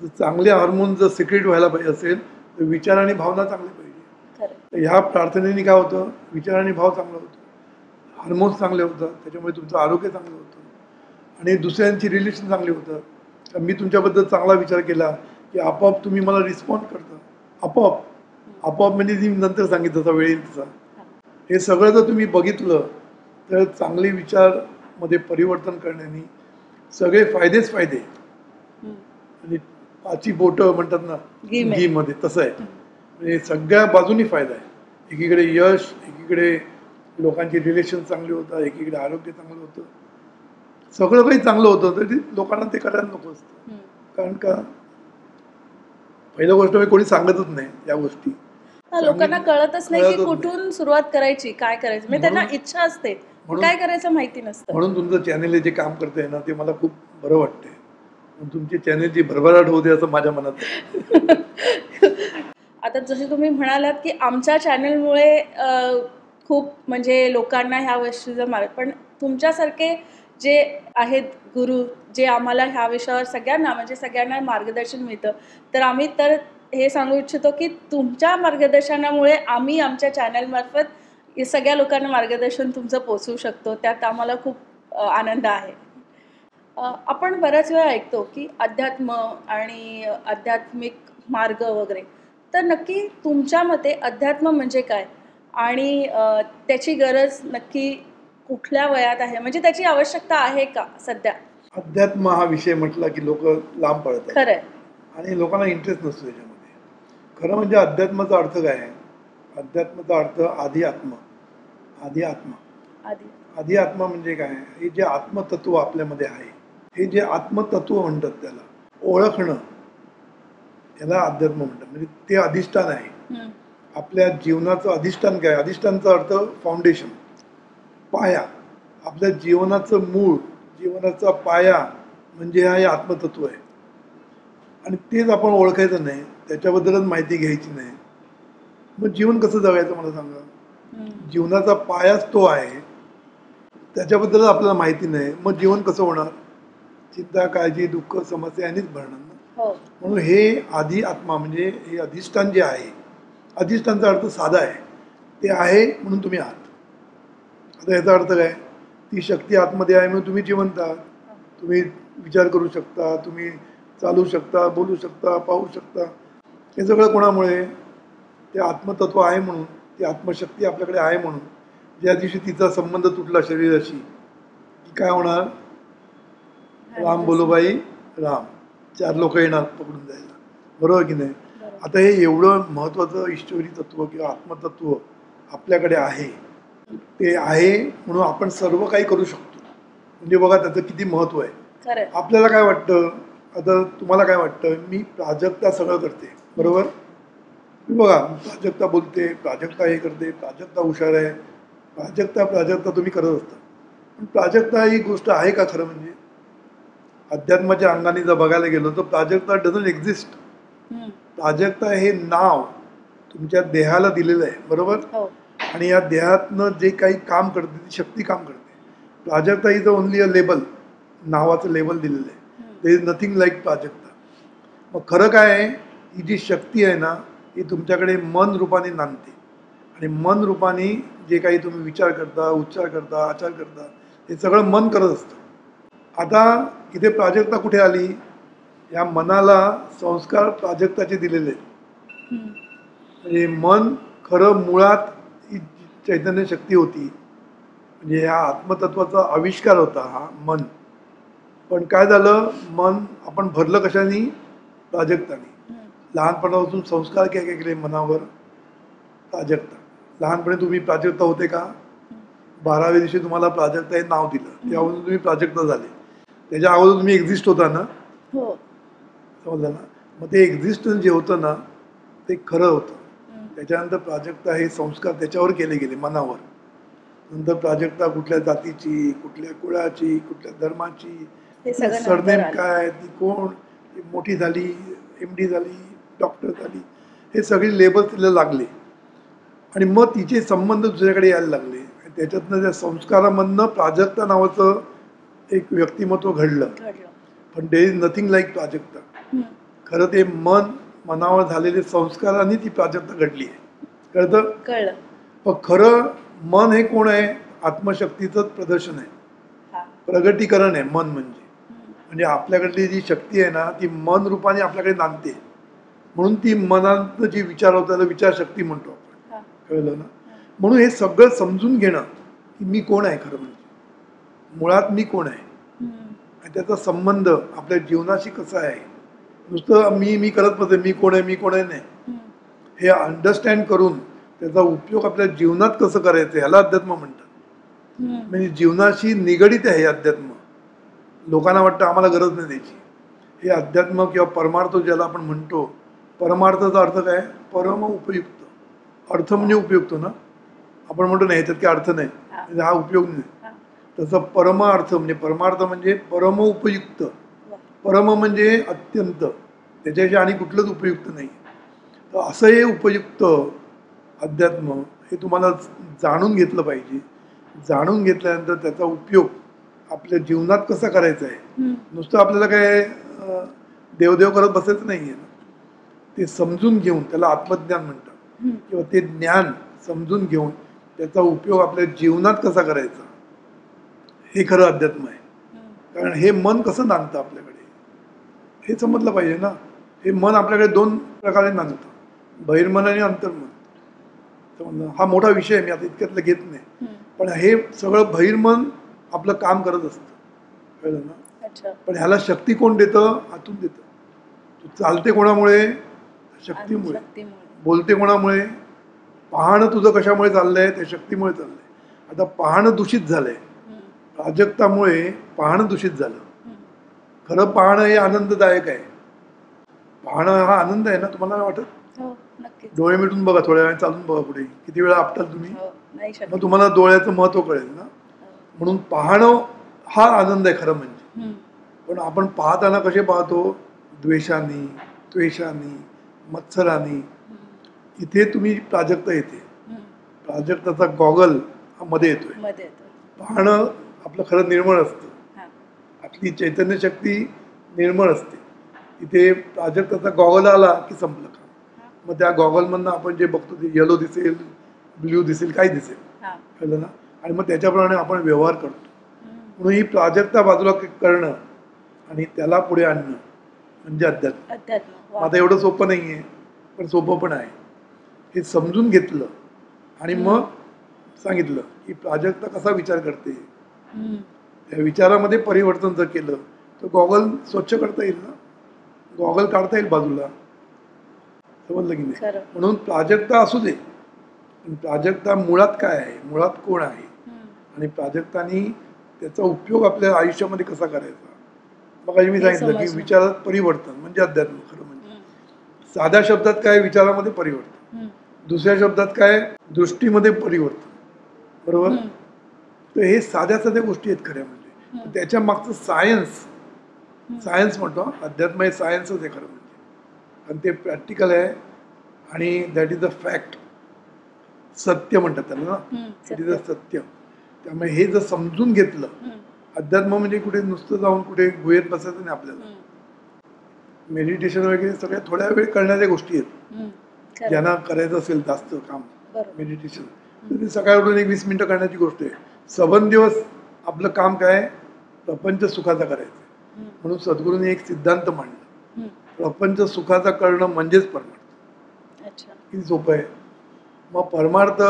तर चांगले हार्मोन्स जर सिक्रेट व्हायला पाहिजे असेल तर विचार आणि भावना चांगली पाहिजे. खरं. तर ह्या प्रार्थनेने काय होतं, विचार आणि भाव चांगला होतो, हार्मोन्स चांगले होतात, त्याच्यामुळे तुमचं आरोग्य चांगलं होतं आणि दुसऱ्यांची रिलेशन चांगली होतं. तर मी तुमच्याबद्दल चांगला विचार केला की आपोआप तुम्ही मला रिस्पॉन्ड करता. आपोआप आपोआप म्हणजे मी नंतर सांगितलं तसा वेळ येईल तसा. हे सगळं जर तुम्ही बघितलं तर चांगले विचारमध्ये परिवर्तन करण्याने सगळे फायदेच फायदे. आणि पाची बोटं म्हणतात ना घी में. घीमध्ये, तसं आहे. म्हणजे सगळ्या बाजूनी फायदा आहे. एकीकडे यश, एकीकडे लोकांची रिलेशन चांगली होतात, एकीकडे आरोग्य चांगलं होतं, सगळं काही चांगलं होतं. तरी लोकांना ते करायला नको असतं. कारण का पहिली गोष्ट म्हणजे कोणी सांगतच नाही या गोष्टी. लोकांना कळतच नाही की कळतच कुठून सुरुवात करायची, काय करायचं. म्हणजे त्यांना इच्छा असते, काय करायचं माहिती नसतं. म्हणून तुमचं चॅनेल जे काम करतंय ना ते मला खूप बरं वाटतंय. तुमची चॅनेलची भरभराट होते असं माझ्या मनात आहे. आता जसे तुम्ही म्हणालात की आमच्या चॅनलमुळे खूप म्हणजे लोकांना ह्या गोष्टीचा मार्ग, पण तुमच्यासारखे जे आहेत गुरु, जे आम्हाला ह्या विषयावर सगळ्यांना मार्गदर्शन मिळतं, तर आम्ही तर हे सांगू इच्छितो की तुमच्या मार्गदर्शनामुळे आम्ही आमच्या चॅनलमार्फत सगळ्या लोकांना मार्गदर्शन तुमचं पोचवू शकतो. त्यात आम्हाला खूप आनंद आहे. आपण बऱ्याच वेळा ऐकतो की अध्यात्म आणि आध्यात्मिक मार्ग वगैरे, तर नक्की तुमच्या मते अध्यात्म म्हणजे काय आणि त्याची गरज नक्की कुठल्या वयात आहे, म्हणजे त्याची आवश्यकता आहे का सध्या? अध्यात्म हा विषय म्हटला की लोक लांब पळतात. खरंय. आणि लोकांना इंटरेस्ट नसतो त्याच्यामध्ये. खरं म्हणजे अध्यात्माचा अर्थ काय आहे? अध्यात्माचा अर्थ आधी आत्मा. आधी आत्मा आधी आधी आत्मा म्हणजे काय? हे जे आत्मतत्व आपल्यामध्ये आहे, हे जे आत्मतत्व म्हणतात त्याला ओळखणं, याला अध्यात्म म्हणतात. म्हणजे ते अधिष्ठान आहे आपल्या जीवनाचं. अधिष्ठान काय? अधिष्ठानचा अर्थ फाउंडेशन, पाया. आपल्या जीवनाचं मूळ, जीवनाचा पाया म्हणजे हा हे आत्मतत्व आहे. आणि तेच आपण ओळखायचं नाही, त्याच्याबद्दलच माहिती घ्यायची नाही, मग जीवन कसं जगायचं मला सांगा? जीवनाचा पायाच तो आहे, त्याच्याबद्दल आपल्याला माहिती नाही, मग जीवन कसं होणार? चिंता, काळजी, दुःख, समस्या यांनीच भरणार ना. म्हणून हे आधी आत्मा म्हणजे हे अधिष्ठान जे आहे, अधिष्ठानचा अर्थ साधा आहे, ते आहे म्हणून तुम्ही आहात. आता याचा अर्थ काय? ती शक्ती आतमध्ये आहे म्हणून तुम्ही जिवंत आहात. तुम्ही विचार करू शकता, तुम्ही चालू शकता, बोलू शकता, पाहू शकता. हे सगळं कोणामुळे? ते आत्मतत्व आहे म्हणून, ती आत्मशक्ती आपल्याकडे आहे म्हणून. ज्या दिवशी तिचा संबंध तुटला शरीराशी की काय होणार? राम बोलो बाई राम, 4 लोक येणार पकडून जायला, बरोबर की नाही? आता हे एवढं महत्त्वाचं ईश्वरी तत्व किंवा आत्मतत्व आपल्याकडे आहे, ते आहे म्हणून आपण सर्व काही करू शकतो. म्हणजे बघा त्याचं किती महत्त्व आहे. आपल्याला काय वाटतं? आता तुम्हाला काय वाटतं? मी प्राजक्ता सगळं करते, बरोबर? मी बघा प्राजक्ता बोलते, प्राजक्ता हे करते, प्राजक्ता हुशार आहे, प्राजक्ता तुम्ही करत असता. पण प्राजक्ता ही गोष्ट आहे का खरं म्हणजे? अध्यात्माच्या अंगाने जर बघायला गेलो तर प्राजक्ता डझंट एक्झिस्ट. प्राजक्ता हे नाव तुमच्या देहाला दिलेलं आहे, बरोबर? आणि या देहातनं जे काही काम करते ती शक्ती काम करते. Prajakta is only a label, नावाचं लेबल दिलेलं आहे. There is nothing like Prajakta. मग खरं काय आहे? ही जी शक्ती आहे ना, ही तुमच्याकडे मन रूपाने नांदते. आणि मन रूपाने जे काही तुम्ही विचार करता, उच्चार करता, आचार करता, हे सगळं मन करत असतं. आता इथे प्राजक्ता कुठे आली? या मनाला संस्कार प्राजक्ताचे दिलेले आहेत. म्हणजे मन खरं मुळात ही चैतन्य शक्ती होती, म्हणजे ह्या आत्मतत्वाचा आविष्कार होता हा मन. पण काय झालं? मन आपण भरलं कशाने? प्राजक्ताने. लहानपणापासून संस्कार काय काय केले मनावर? प्राजक्ता. लहानपणी तुम्ही प्राजक्ता होते का? 12व्या दिवशी तुम्हाला प्राजक्ता हे नाव दिलं, त्यावरून तुम्ही प्राजक्ता झाले. त्याच्या अगोदर तुम्ही एक्झिस्ट होता ना, समजलं ना? मग ते एक्झिस्टन्स जे होतं ना ते खरं होतं. त्याच्यानंतर प्राजक्ता हे संस्कार त्याच्यावर केले गेले, मनावर. नंतर प्राजक्ता कुठल्या जातीची, कुठल्या कुळाची, कुठल्या धर्माची, सरनेम काय, ती कोण, ती मोठी झाली, MD झाली, डॉक्टर झाली, हे सगळी लेबल तिला लागले. आणि मग तिचे संबंध दुसऱ्याकडे यायला लागले. त्याच्यातनं त्या संस्कारामधनं प्राजक्ता नावाचं एक व्यक्तिमत्व घडलं. घडलं. पण there is nothing like Prajakta. हम्म. खरं ते मनावर झालेले संस्कारांनी ती प्राजक्ता घडली आहे. कळतं? कळलं. पण खरं मन हे कोण आहे? आत्मशक्तीचं प्रदर्शन आहे, हा. प्रगटीकरण आहे मन म्हणजे. हम्म. म्हणजे आपल्याकडली जी शक्ती आहे ना ती मन रूपाने आपल्याकडे नांदते. म्हणून ती मनात जी विचार होतात त्याला विचारशक्ती म्हणतो आपण. हा. कळलं ना? म्हणून हे सगळं समजून घेणं की मी कोण आहे, खरं म्हणजे मुळात मी कोण आहे हम्म. आणि त्याचा संबंध आपल्या जीवनाशी कसा आहे. नुसतं मी करत बसते मी कोण आहे नाही. हम्म. हे अंडरस्टँड करून त्याचा उपयोग आपल्या जीवनात कसं करायचं ह्याला अध्यात्म म्हणतात. हम्म. म्हणजे जीवनाशी निगडीत आहे हे अध्यात्म. लोकांना वाटतं आम्हाला गरज नाही त्याची. हे अध्यात्म किंवा परमार्थ ज्याला आपण म्हणतो, परमार्थाचा अर्थ काय? परम उपयुक्त. अर्थ म्हणजे उपयुक्त ना. आपण म्हणतो नाही याच्यात काही अर्थ नाही, हा. म्हणजे हा उपयोग नाही. हा. तसं परमार्थ म्हणजे परमार्थ म्हणजे परम उपयुक्त. वा. परम म्हणजे अत्यंत, त्याच्याशी आणि कुठलंच उपयुक्त नाही. तर असं हे उपयुक्त अध्यात्म हे तुम्हाला जाणून घेतलं पाहिजे. जाणून घेतल्यानंतर त्याचा उपयोग आपल्या जीवनात कसा करायचा आहे. हम्म. नुसतं आपल्याला काय देवदेव करत बसायचं नाही आहे ना. ते समजून घेऊन त्याला आत्मज्ञान म्हणतात. हम्म. किंवा ते ज्ञान समजून घेऊन त्याचा उपयोग आपल्या जीवनात कसा करायचा हे खरं अध्यात्म आहे. हम्म. कारण हे मन कसं नांदतं आपल्याकडे हे समजलं पाहिजे ना. हे मन आपल्याकडे दोन प्रकारे नांदतं, बहिर्मन आणि अंतर्मन. समजलं? हा मोठा विषय आहे, मी आता इतक्यातलं घेत नाही. हम्म. पण हे सगळं बहिर्मन आपलं काम करत असतं. कळलं ना? अच्छा. पण ह्याला शक्ती कोण देतं? आतून देतं. तू चालते कोणामुळे? शक्तीमुळे. शक्तीमुळे. बोलते कोणामुळे? पाहणं तुझं कशामुळे चाललंय? त्या शक्तीमुळे चाललंय. आता पाहणं दूषित झालंय हम्म. प्राजक्तामुळे. पाहणं दूषित झालं. हम्म. खरं पाहणं हे आनंददायक आहे. पाहणं हा आनंद आहे ना. तुम्हाला नाही वाटत? हो, नक्कीच. डोळे मिटून बघा, थोड्या वेळा चालून बघा पुढे, किती वेळा आपटाल तुम्ही. हो, नाही शक्य. मग तुम्हाला डोळ्याचं महत्व कळेल ना. हो. म्हणून पाहणं हा आनंद आहे खरं म्हणजे. हम्म. पण आपण पाहताना कसे पाहतो? द्वेषाने, त्वेषाने, मत्सराने. हम्म. इथे तुम्ही प्राजक्ता येते. हम्म. प्राजक्ताचा गॉगल हा मध्ये येतोय. मध्ये येतो. पाहणं आपलं खरं निर्मळ असतं. हा. आपली चैतन्य शक्ती निर्मळ असते. इथे प्राजक्ताचा गॉगल आला की संपलं काम. हा. मग त्या गॉगलमधनं आपण जे बघतो ते येलो दिसेल, ब्ल्यू दिसेल, काही दिसेल. हा. कळलं ना. आणि मग त्याच्याप्रमाणे आपण व्यवहार करतो. हम्म. म्हणून ही प्राजक्ता बाजूला करणं आणि त्याला पुढे आणणं म्हणजे अध्यात्म. अध्यात्म. वा. आता एवढं सोपं नाही आहे, पण सोपं पण आहे. हे समजून घेतलं आणि मग सांगितलं की प्राजक्ता कसा विचार करते. हम्म. त्या विचारामध्ये परिवर्तन जर केलं तर गॉगल स्वच्छ करता येईल ना. गॉगल काढता येईल बाजूला. समजलं की नाही. खरं. म्हणून प्राजक्ता असू दे, पण प्राजक्ता मुळात काय आहे, मुळात कोण आहे हम्म. आणि आणि प्राजक्तानी त्याचा उपयोग आपल्या आयुष्यामध्ये कसा करायचा. मग मी हे सांगितलं की समजलं. विचारात परिवर्तन म्हणजे अध्यात्म खरं म्हणजे. हम्म. साध्या शब्दात काय? विचारामध्ये परिवर्तन. हम्म. दुसऱ्या शब्दात काय? दृष्टीमध्ये परिवर्तन. बरोबर. हम्म. तर हे साध्या साध्या गोष्टी आहेत खऱ्या म्हणजे. हम्म. त्याच्या मागचं सायन्स, हम्म. सायन्स म्हणतो. अध्यात्म हे सायन्सच आहे खरं म्हणजे. आणि ते प्रॅक्टिकल आहे आणि दॅट इज द फॅक्ट. सत्य म्हणतात त्याला ना. हम्म. दॅट इज द सत्य. त्यामुळे हे जर समजून घेतलं, हम्म. अध्यात्म म्हणजे कुठे नुसतं जाऊन कुठे गुहेत बसायचं नाही आपल्याला. हम्म. मेडिटेशन वगैरे सगळ्या थोड्या वेळ करण्याच्या गोष्टी आहेत. हम्म. खरं. ज्यांना करायचं असेल जास्त काम बरोबर. मेडिटेशन तर ते सकाळी उठून एक 20 मिनिटं करण्याची गोष्ट आहे. सबन दिवस आपलं काम काय? प्रपंच सुखाचा करायचं. हम्म. म्हणून सद्गुरूंनी एक सिद्धांत मांडला, हम्म. प्रपंच सुखाचा करणं म्हणजेच परमार्थ. अच्छा. किती सोपं आहे. मग परमार्थ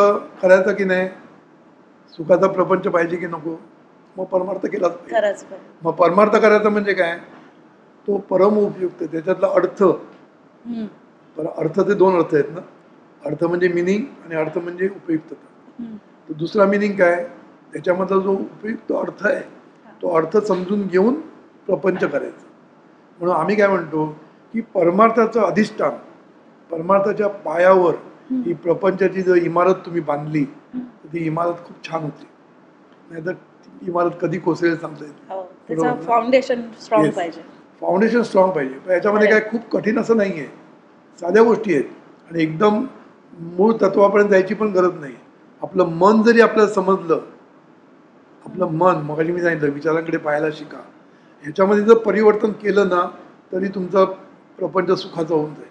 करायचा की नाही? सुखाचा प्रपंच पाहिजे की नको? मग परमार्थ केलाच पाहिजे. खरंच पाहिजे. मग परमार्थ करायचा म्हणजे काय? तो परम उपयुक्त, त्याच्यातला अर्थ. हम्म. पण अर्थाचे दोन अर्थ आहेत ना. अर्थ म्हणजे मिनिंग आणि अर्थ म्हणजे उपयुक्तता. हम्म. तर दुसरा मिनिंग काय? त्याच्यामधला जो उपयुक्त अर्थ आहे तो अर्थ समजून घेऊन प्रपंच करायचा. म्हणून आम्ही काय म्हणतो की परमार्थाचं अधिष्ठान, परमार्थाच्या पायावर ही प्रपंचाची जर इमारत तुम्ही बांधली तर ती इमारत खूप छान होती. नाहीतर ती इमारत कधी कोसळेल सांगता येत नाही. हो, त्याचं फाउंडेशन स्ट्रॉंग Yes. पाहिजे. फाउंडेशन स्ट्रॉंग पाहिजे. पण याच्यामध्ये काय खूप कठीण असं नाही आहे. साध्या गोष्टी आहेत आणि एकदम मूळ तत्वापर्यंत जायची पण गरज नाही. आपलं मन जरी आपल्याला समजलं, आपलं मन मगाशी मी सांगितलं विचारांकडे पाहायला शिका, ह्याच्यामध्ये जर परिवर्तन केलं ना तरी तुमचा प्रपंच सुखाचा होऊन जाईल.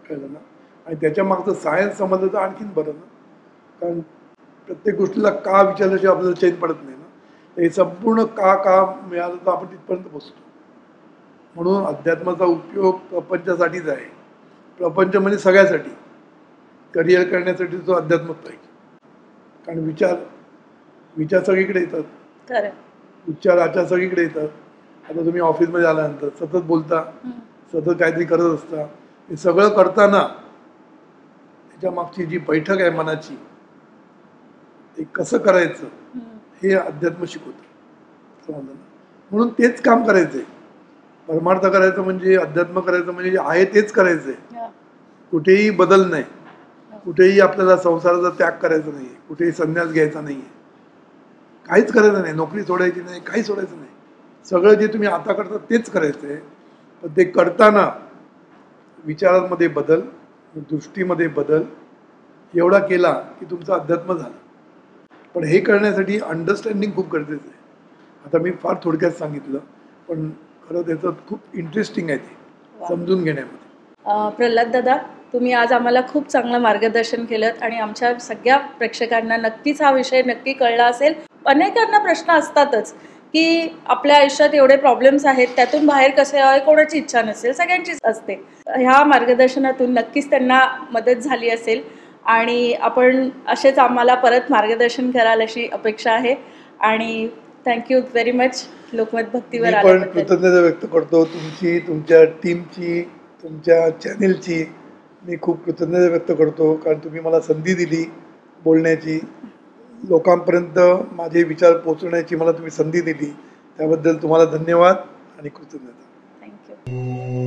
कळलं ना? आणि त्याच्या मागचं सायन्स समजलं तर आणखीन बरं ना. कारण प्रत्येक गोष्टीला का विचारल्याशिवाय आपल्याला चैन पडत नाही ना. हे संपूर्ण का मिळालं तर आपण तिथपर्यंत पोचतो. म्हणून अध्यात्माचा उपयोग प्रपंचासाठीच आहे. प्रपंच म्हणजे सगळ्यासाठी. करिअर करण्यासाठी तो अध्यात्मच पाहिजे. कारण विचार सगळीकडे येतात, खरं. उच्चार आचार सगळीकडे येतात. आता तुम्ही ऑफिसमध्ये आल्यानंतर सतत बोलता, सतत काहीतरी करत असता. हे सगळं करताना त्याच्या मागची जी बैठक आहे मनाची, ते कसं करायचं हे अध्यात्म शिकवतं. समजलं ना? म्हणून तेच काम करायचंय. परमार्थ करायचं म्हणजे, अध्यात्म करायचं म्हणजे आहे तेच करायचंय. कुठेही बदल नाही, कुठेही आपल्याला संसाराचा त्याग करायचा नाही, कुठेही संन्यास घ्यायचा नाहीये, काहीच करायचं नाही. नोकरी सोडायची नाही, काही सोडायचं नाही. सगळं जे तुम्ही आता करता तेच करायचंय. पण ते करताना विचारांमध्ये बदल, दृष्टीमध्ये बदल एवढा केला की तुमचं अध्यात्म झालं. पण हे करण्यासाठी अंडरस्टँडिंग खूप गरजेचं आहे. आता मी फार थोडक्यात सांगितलं, पण खरं त्याचं खूप इंटरेस्टिंग आहे ते समजून घेण्यामध्ये. प्रल्हाद दादा, तुम्ही आज आम्हाला खूप चांगलं मार्गदर्शन केलं आणि आमच्या सगळ्या प्रेक्षकांना नक्कीच हा विषय नक्की कळला असेल. अनेकांना प्रश्न असतातच की आपल्या आयुष्यात एवढे प्रॉब्लेम्स आहेत, त्यातून बाहेर कसे यावे, कोणाची इच्छा नसेल, सगळ्यांचीच असते. ह्या मार्गदर्शनातून नक्कीच त्यांना मदत झाली असेल आणि आपण असेच आम्हाला परत मार्गदर्शन कराल अशी अपेक्षा आहे. आणि थँक्यू व्हेरी मच लोकमत भक्तीवर मी पण आल्याबद्दल. कृतज्ञता व्यक्त करतो तुमची, तुमच्या टीमची, तुमच्या चॅनेलची मी खूप कृतज्ञता व्यक्त करतो. कारण तुम्ही मला संधी दिली बोलण्याची, लोकांपर्यंत माझे विचार पोहोचवण्याची मला तुम्ही संधी दिली. त्याबद्दल तुम्हाला धन्यवाद आणि कृतज्ञता. थँक्यू.